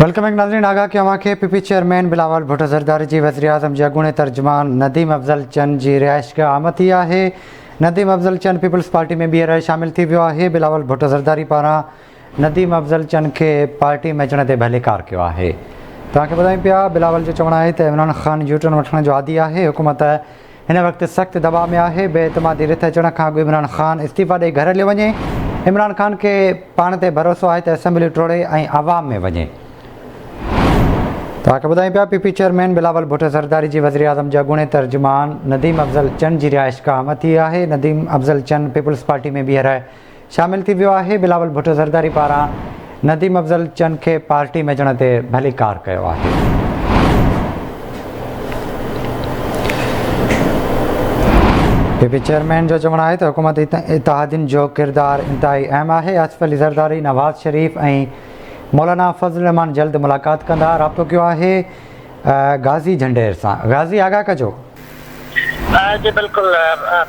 Welcome एक नाज़रीन आगाह कि अवांखे पीपी चेयरमैन बिलावल भुट्टो ज़रदारी जी वज़ीर आज़म जे अॻूणे तर्जुमान नदीम अफ़ज़ल चंद जी रिहाइशगाह आमद थी आहे। नदीम अफ़ज़ल चंद पीपल्स पार्टी में ॿीहर शामिल थी वियो आहे। बिलावल भुट्टो ज़रदारी पारां नदीम अफ़ज़ल चंद खे पार्टी में अचण ते भलेकार कयो आहे। तव्हांखे ॿुधायूं पिया बिलावल जो चवणु आहे त इमरान ख़ान यूटर्न वठण जो आदी आहे। हुकूमत हिन वक़्तु सख़्तु दबाव में आहे। बेइतमादी रिथ अचण खां अॻु इमरान ख़ान इस्तीफ़ा ॾेई घर हलियो वञे। इमरान ख़ान खे पाण ते भरोसो आहे त असेंबली टोड़े ऐं आवाम में वञे। तव्हांखे ॿुधायूं पिया पीपी चेयरमैन बिलावल भुट्टो ज़रदारी जी वज़ीर आज़म जे अॻूणे तर्जुमान नदीम अफ़ज़ल चंद जी रिहाइशगाह आमद थी आहे। नदीम अफ़ज़ल चंद पीपल्स पार्टी में ॿीहर शामिल थी वियो आहे। बिलावल भुट्टो ज़रदारी पारां नदीम अफ़ज़ल चंद खे पार्टी में अचण ते भलीकार कयो आहे। पीपी चेयरमैन जो चवणु आहे त हुकूमत इत्तेहादियुनि जो किरदारु इंतिहाई अहम आहे। आसिफ अली ज़रदारी नवाज़ शरीफ़ ऐं मौलाना फज़ल रहमान जल्द मुलाक़ात कंदा। राब्तो कयो आहे गाज़ी झंडेर सां। गाज़ी आगाह कजो। जी बिल्कुल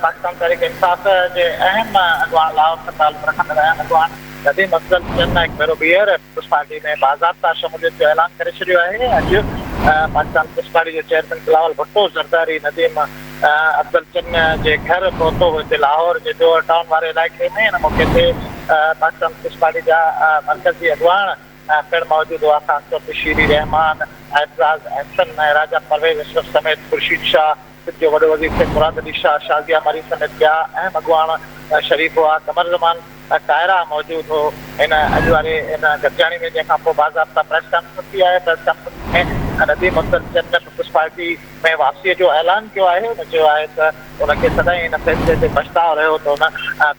पाकिस्तान तहरीक इंसाफ जे अहम अगवान लाहौर से ताल्लुक़ रखंदड़ अहम अगवान नदीम अफ़ज़ल चंद हिकु भेरो ॿीहर पीपल्स पार्टी में बाज़ाब्ता शमूलियत जो ऐलान करे छॾियो आहे। अॼु पाकिस्तान पीपल्स पार्टी जे चेयरमैन बिलावल भुट्टो ज़रदारी नदीम अफ़ज़ल चंद जे घर पहुतो हिते लाहौर जे डोर टाउन वारे इलाइक़े में। हिन मौक़े ते पाकिस्तान पीपल्स पार्टी जा मरकज़ी अगवान पिण मौजूदु हुआ। ख़ासि तौर ते शीरी रहमान, एतराज़ अहसन ऐं राजा परवेज़ अशरफ समेत खुर्शीद शाह, जो वॾो वज़ीर थे मुराद अली शाह, शाज़िया मरी समेत ॿिया अहम अगवान शरीफ़ हुआ। कमर ज़मान कायरा मौजूदु हो इन अॼु वारे इन गॾिजाणी में, जंहिंखां पोइ बाज़ाब्ता प्रेस कॉन्फ्रेंस थी आहे। प्रेस कॉन्फ्रेंस में नदीम अफ़ज़ल चंद पीपल्स पार्टी में वापसीअ जो ऐलान कयो आहे। हुन चयो आहे त उनखे सदाईं हिन फ़ैसिले ते पछताव रहियो त हुन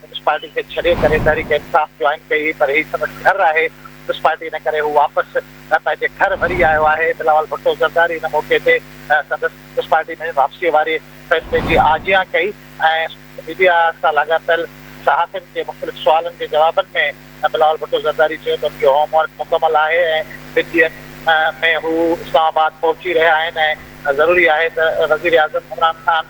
पीपल्स पार्टी खे छॾे करे तहरीक इंसाफ जॉइन कई, पर हीउ संदसि घर आहे पीपल्स पार्टी इन करे हू वापसि पंहिंजे घर वरी आयो आहे। बिलावल भुट्टो ज़रदारी हिन मौक़े ते संदसि पीपल्स पार्टी में वापसीअ वारे फ़ैसिले जी आजियां कई ऐं मीडिया सां लाॻापियल सहाफ़ियुनि जे मुख़्तलिफ़ सुवालनि जे जवाबनि में बिलावल भुट्टो ज़रदारी चयो त उनजो होमवर्क मुकमल आहे ऐं ॿिनि ॾींहंनि में हू इस्लामाबाद पहुची रहिया आहिनि ऐं ज़रूरी आहे त वज़ीर आज़म इमरान ख़ान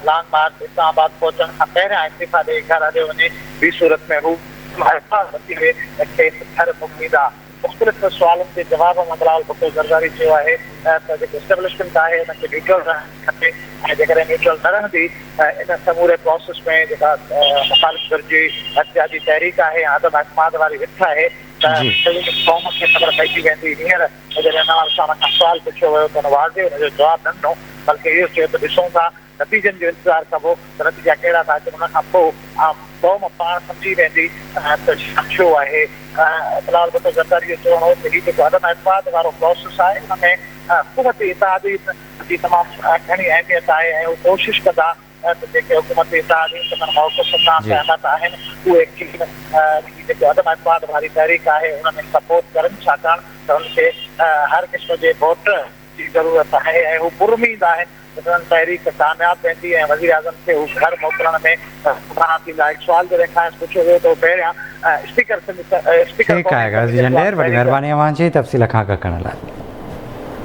लॉन्ग मार्च इस्लामाबाद पहुचण खां पहिरियां इस्तीफ़ा ॾेई घर हलियो वञे। ॿी सूरत में हू घर मोकिलींदा। मुख़्तलिफ़ सुवालनि जे जवाब में बिलावल भुट्टो ज़रदारी चयो आहे त जेको एस्टेब्लिशमेंट आहे हुनखे न्यूट्रल रहणु खपे ऐं जेकॾहिं न्यूट्रल न रहंदी इन समूरे प्रोसेस में जेका मुख़ालिफ़ दर्जे एहतिजाजी तहरीक आहे, आदम अहतमाद वारी रिथ आहे त क़ौम खे ख़बर पइजी वेंदी। हींअर जॾहिं नवाज़ शाह खां सुवाल पुछियो वियो त हुन वाज़े हुनजो जवाबु न ॾिनो, बल्कि इहो चयो त ॾिसूं था नतीजनि जो इंतज़ारु कबो त नतीजा कहिड़ा था अचनि। हुन खां पोइ क़ौम पाण सम्झी वेंदी त छो आहे। बिलावल भुट्टो ज़रदारी जो चवणु हो त हीउ जेको अदम एतमाद वारो प्रोसेस आहे हुन में हुकूमती इत्तेहादी जी तमामु घणी अहमियत आहे ऐं हू कोशिशि कंदा त जेके हुकूमती इत्तेहादी मौक़िफ़ सां सहमत आहिनि उहे जेको अदम एतमाद वारी तहरीक आहे हुन में सपोर्ट करनि, छाकाणि त हुनखे हर क़िस्म जे वोट जी ज़रूरत आहे ऐं हू पुरुमीद आहिनि त तहरीक कामयाब वेंदी ऐं वज़ीर आज़म खे हू घर मोकिलण में थींदा। हिकु सुवाल जॾहिं खां पुछियो वियो त पहिरियां स्पीकर ठीकु आहे गाज़ी झंडेर, वॾी महिरबानी अव्हांजी तफ़सील खां करण लाइ।